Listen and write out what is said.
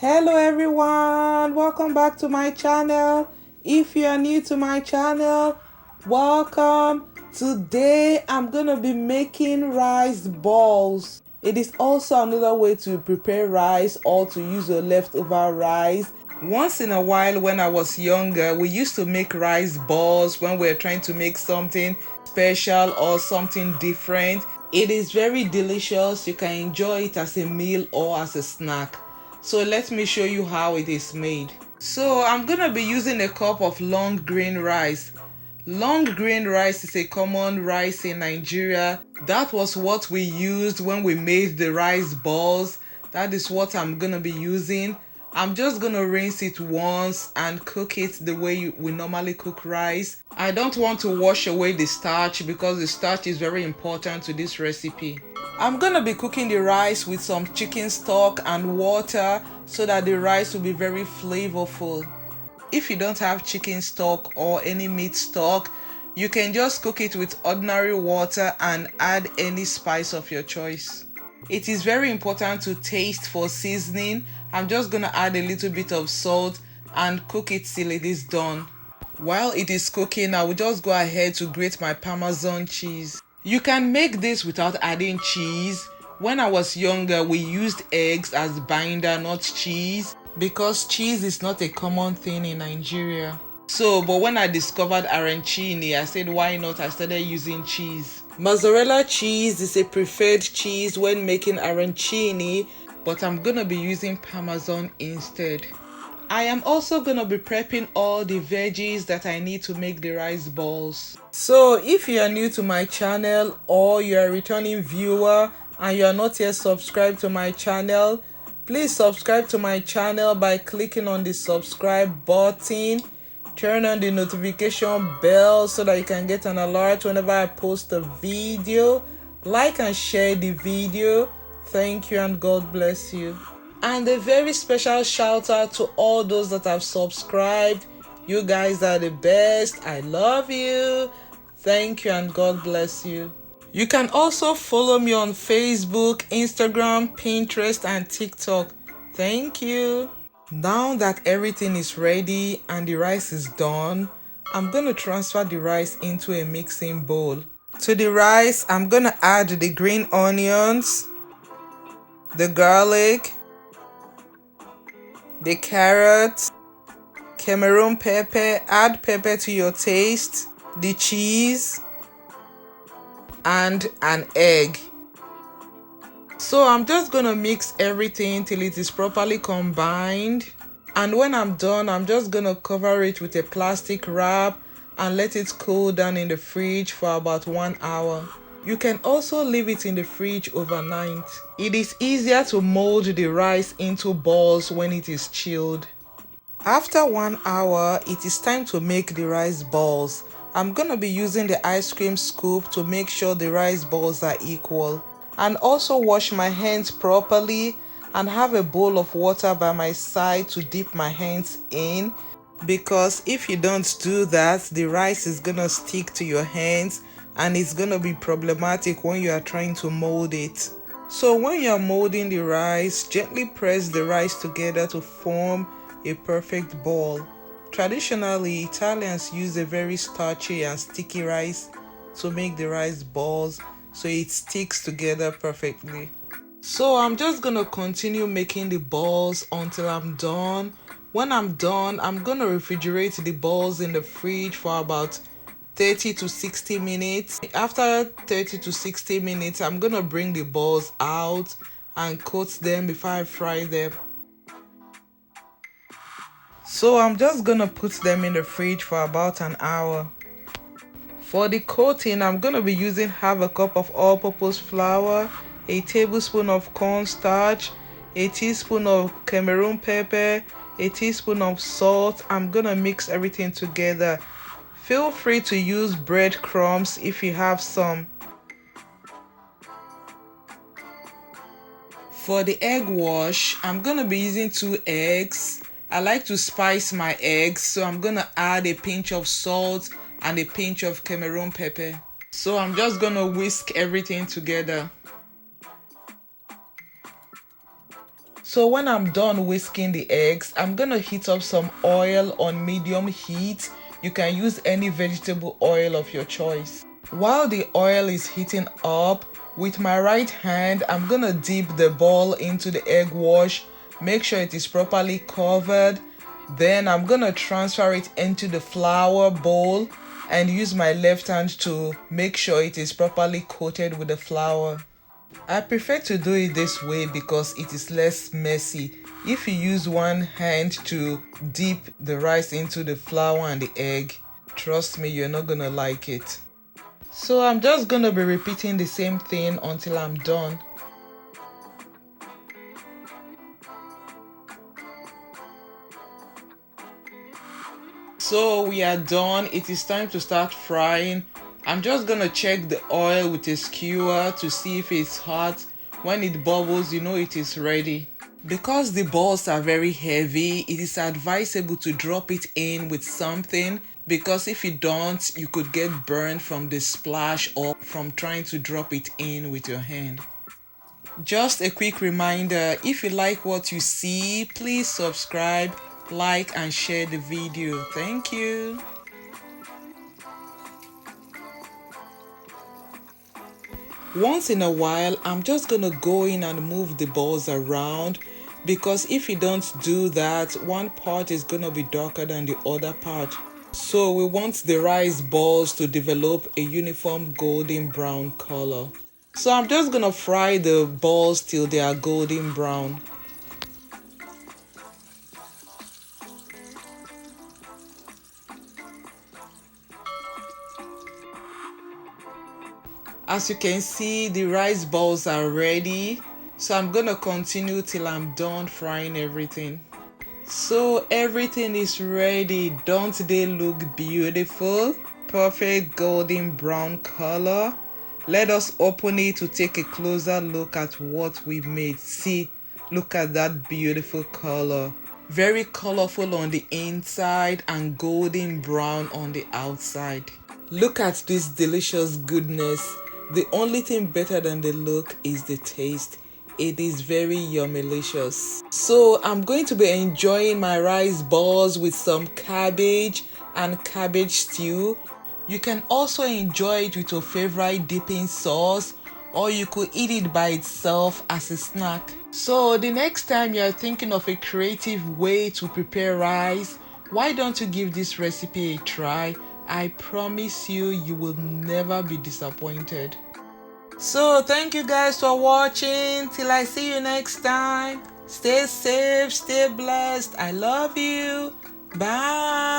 Hello everyone, welcome back to my channel. If you are new to my channel, welcome. Today I'm gonna be making rice balls. It is also another way to prepare rice or to use your leftover rice. Once in a while when I was younger, we used to make rice balls when we were trying to make something special or something different. It is very delicious. You can enjoy it as a meal or as a snack. So let me show you how it is made. So I'm gonna be using a cup of long grain rice. Long grain rice is a common rice in Nigeria. That was what we used when we made the rice balls. That is what I'm gonna be using. I'm just gonna rinse it once and cook it the way we normally cook rice. I don't want to wash away the starch because the starch is very important to this recipe. I'm gonna be cooking the rice with some chicken stock and water so that the rice will be very flavorful. If you don't have chicken stock or any meat stock, you can just cook it with ordinary water and add any spice of your choice. It is very important to taste for seasoning. I'm just gonna add a little bit of salt and cook it till it is done. While it is cooking, I will just go ahead to grate my parmesan cheese. You can make this without adding cheese. When I was younger, we used eggs as binder, not cheese, because cheese is not a common thing in Nigeria. But when I discovered Arancini, I said, why not? I started using cheese. Mozzarella cheese is a preferred cheese when making arancini, but I'm gonna be using parmesan instead. I am also gonna be prepping all the veggies that I need to make the rice balls. So if you are new to my channel or you are a returning viewer and you are not yet subscribed to my channel, please subscribe to my channel by clicking on the subscribe button. Turn on the notification bell so that you can get an alert whenever I post a video. Like and share the video. Thank you and God bless you. And a very special shout out to all those that have subscribed. You guys are the best. I love you. Thank you and God bless you. You can also follow me on Facebook, Instagram, Pinterest and TikTok. Thank you. Now that everything is ready and the rice is done, I'm going to transfer the rice into a mixing bowl. To the rice, I'm going to add the green onions, the garlic, the carrots, Cameroon pepper, add pepper to your taste, the cheese, and an egg. So I'm just gonna mix everything till it is properly combined. And when I'm done, I'm just gonna cover it with a plastic wrap and let it cool down in the fridge for about 1 hour. You can also leave it in the fridge overnight. It is easier to mold the rice into balls when it is chilled. After 1 hour, it is time to make the rice balls. I'm gonna be using the ice cream scoop to make sure the rice balls are equal. And also wash my hands properly and have a bowl of water by my side to dip my hands in, because if you don't do that, the rice is gonna stick to your hands and it's gonna be problematic when you are trying to mold it. So when you are molding the rice, gently press the rice together to form a perfect ball. Traditionally, Italians use a very starchy and sticky rice to make the rice balls so it sticks together perfectly. So I'm just gonna continue making the balls until I'm done. When I'm done, I'm gonna refrigerate the balls in the fridge for about 30 to 60 minutes. After 30 to 60 minutes, I'm gonna bring the balls out and coat them before I fry them. So I'm just gonna put them in the fridge for about an hour. For the coating, I'm gonna be using half a cup of all-purpose flour, a tablespoon of cornstarch, a teaspoon of Cameroon pepper, a teaspoon of salt. I'm gonna mix everything together. Feel free to use breadcrumbs if you have some. For the egg wash, I'm gonna be using 2 eggs. I like to spice my eggs, so I'm gonna add a pinch of salt and a pinch of Cameroon pepper. So I'm just gonna whisk everything together. So when I'm done whisking the eggs, I'm gonna heat up some oil on medium heat. You can use any vegetable oil of your choice. While the oil is heating up, with my right hand, I'm gonna dip the ball into the egg wash. Make sure it is properly covered. Then I'm gonna transfer it into the flour bowl and use my left hand to make sure it is properly coated with the flour. I prefer to do it this way because it is less messy. If you use one hand to dip the rice into the flour and the egg, trust me, you're not gonna like it. So I'm just gonna be repeating the same thing until I'm done. So we are done. It is time to start frying. I'm just gonna check the oil with a skewer to see if it's hot. When it bubbles, you know it is ready. Because the balls are very heavy, it is advisable to drop it in with something, because if you don't, you could get burned from the splash or from trying to drop it in with your hand. Just a quick reminder, if you like what you see, please subscribe, like and share the video. Thank you. Once in a while, I'm just gonna go in and move the balls around, because if you don't do that, one part is gonna be darker than the other part. So we want the rice balls to develop a uniform golden brown color. So I'm just gonna fry the balls till they are golden brown. As you can see, the rice balls are ready. So I'm gonna continue till I'm done frying everything. So everything is ready. Don't they look beautiful? Perfect golden brown color. Let us open it to take a closer look at what we made. See, look at that beautiful color. Very colorful on the inside and golden brown on the outside. Look at this delicious goodness. The only thing better than the look is the taste. It is very yummy-licious. So I'm going to be enjoying my rice balls with some cabbage and cabbage stew. You can also enjoy it with your favorite dipping sauce, or you could eat it by itself as a snack. So the next time you are thinking of a creative way to prepare rice, why don't you give this recipe a try? I promise you, you will never be disappointed. So thank you guys for watching. Till I see you next time. Stay safe, stay blessed. I love you. Bye.